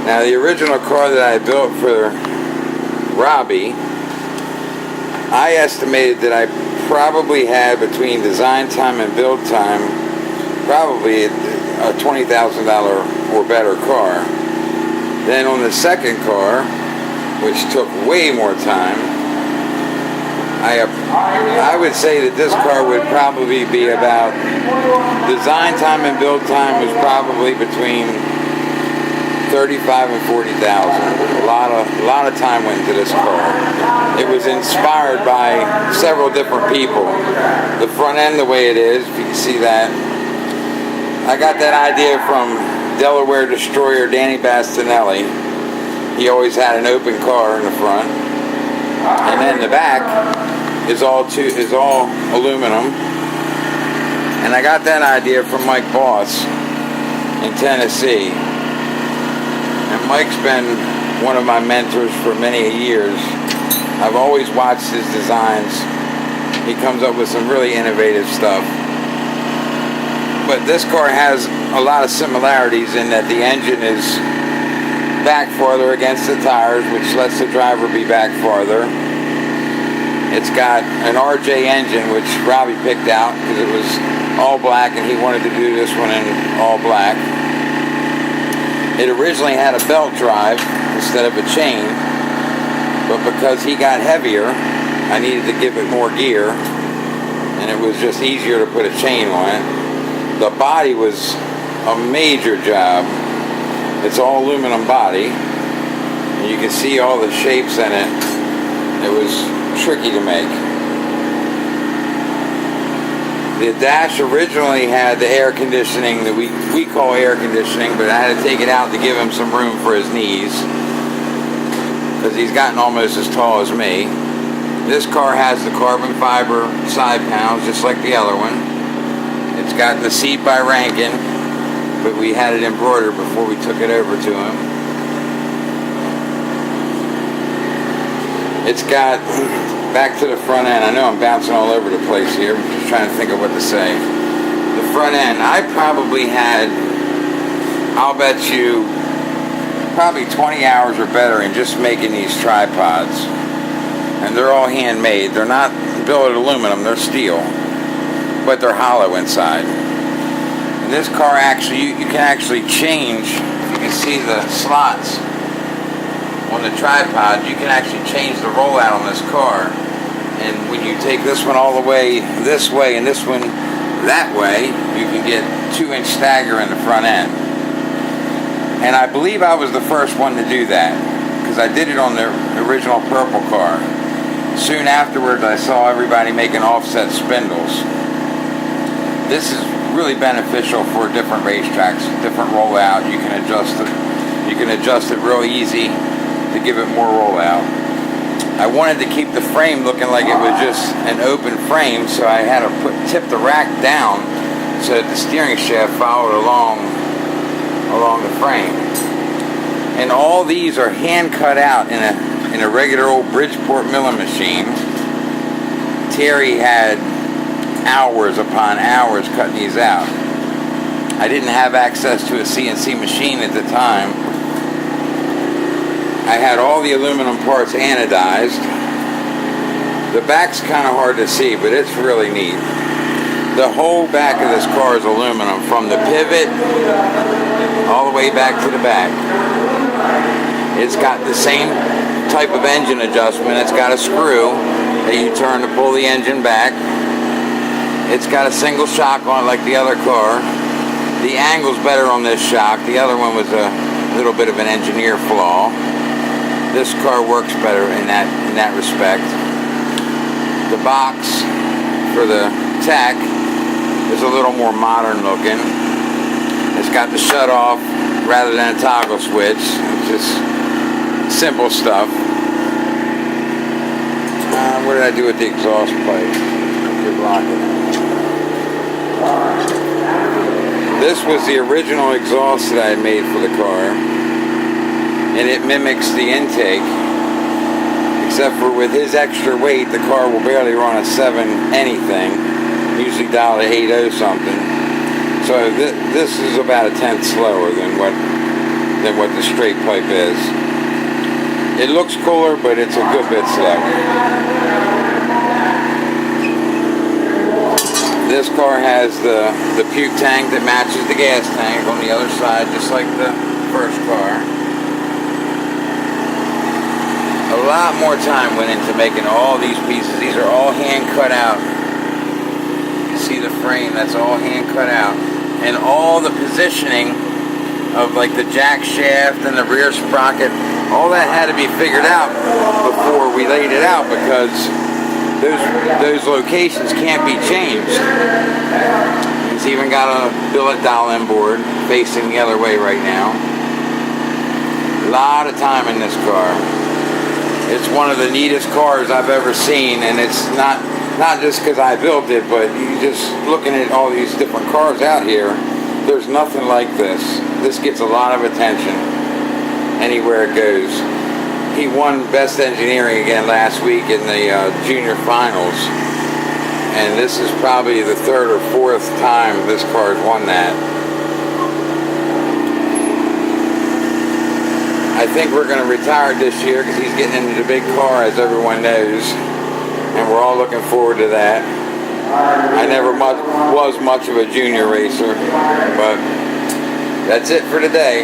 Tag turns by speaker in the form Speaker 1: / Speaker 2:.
Speaker 1: Now the original car that I built for Robbie, I estimated that I probably had between design time and build time probably a $20,000 or better car. Then on the second car, which took way more time, I would say that this car would probably be about, design time and build time was probably between 35 and 40,000. A lot of time went into this car. It was inspired by several different people. The front end, the way it is, if you can see that, I got that idea from Delaware Destroyer Danny Bastinelli. He always had an open car in the front, and then the back is all aluminum. And I got that idea from Mike Boss in Tennessee. And Mike's been one of my mentors for many years. I've always watched his designs. He comes up with some really innovative stuff. But this car has a lot of similarities in that the engine is back farther against the tires, which lets the driver be back farther. It's got an RJ engine, which Robbie picked out because it was all black and he wanted to do this one in all black. It originally had a belt drive instead of a chain, but because he got heavier, I needed to give it more gear, and it was just easier to put a chain on it. The body was a major job. It's all aluminum body. You can see all the shapes in it. It was tricky to make. The dash originally had the air conditioning that we call air conditioning, but I had to take it out to give him some room for his knees because he's gotten almost as tall as me. This car has the carbon fiber side panels just like the other one. It's got the seat by Rankin, but we had it embroidered before we took it over to him. It's got, back to the front end, I know I'm bouncing all over the place here, I'm just trying to think of what to say. The front end, I probably had, I'll bet you, probably 20 hours or better in just making these tripods. And they're all handmade. They're not billet aluminum, they're steel, but they're hollow inside. And this car actually, you can actually change, you can see the slots on the tripod, you can actually change the rollout on this car. And when you take this one all the way this way and this one that way, you can get 2-inch stagger in the front end. And I believe I was the first one to do that, because I did it on the original purple car. Soon afterwards, I saw everybody making offset spindles. This is really beneficial for different racetracks, different rollout. You can adjust it. You can adjust it real easy to give it more rollout. I wanted to keep the frame looking like it was just an open frame, so I had to tip the rack down so that the steering shaft followed along the frame. And all these are hand cut out in a regular old Bridgeport milling machine. Terry had hours upon hours cutting these out. I didn't have access to a CNC machine at the time. I had all the aluminum parts anodized. The back's kind of hard to see, but it's really neat. The whole back of this car is aluminum, from the pivot all the way back to the back. It's got the same type of engine adjustment. It's got a screw that you turn to pull the engine back. It's got a single shock on it like the other car. The angle's better on this shock. The other one was a little bit of an engineer flaw. This car works better in that respect. The box for the tach is a little more modern looking. It's got the shut off rather than a toggle switch. It's just simple stuff. What did I do with the exhaust pipe? You're blocking it. This was the original exhaust that I had made for the car, and it mimics the intake, except for with his extra weight, the car will barely run a 7 anything, usually dial to 80 something. So this is about a tenth slower than what than what the straight pipe is. It looks cooler, but it's a good bit slow. This car has the puke tank that matches the gas tank on the other side, just like the first car. A lot more time went into making all these pieces. These are all hand cut out. You see the frame, that's all hand cut out. And all the positioning of like the jack shaft and the rear sprocket, all that had to be figured out before we laid it out, because those locations can't be changed. It's even got a billet dial-in board facing the other way right now. A lot of time in this car. It's one of the neatest cars I've ever seen, and it's not just because I built it, but you just looking at all these different cars out here, there's nothing like this. This gets a lot of attention anywhere it goes. He won Best Engineering again last week in the junior finals, and this is probably the third or fourth time this car has won that. I think we're going to retire this year because he's getting into the big car, as everyone knows, and we're all looking forward to that. I never was much of a junior racer, but that's it for today.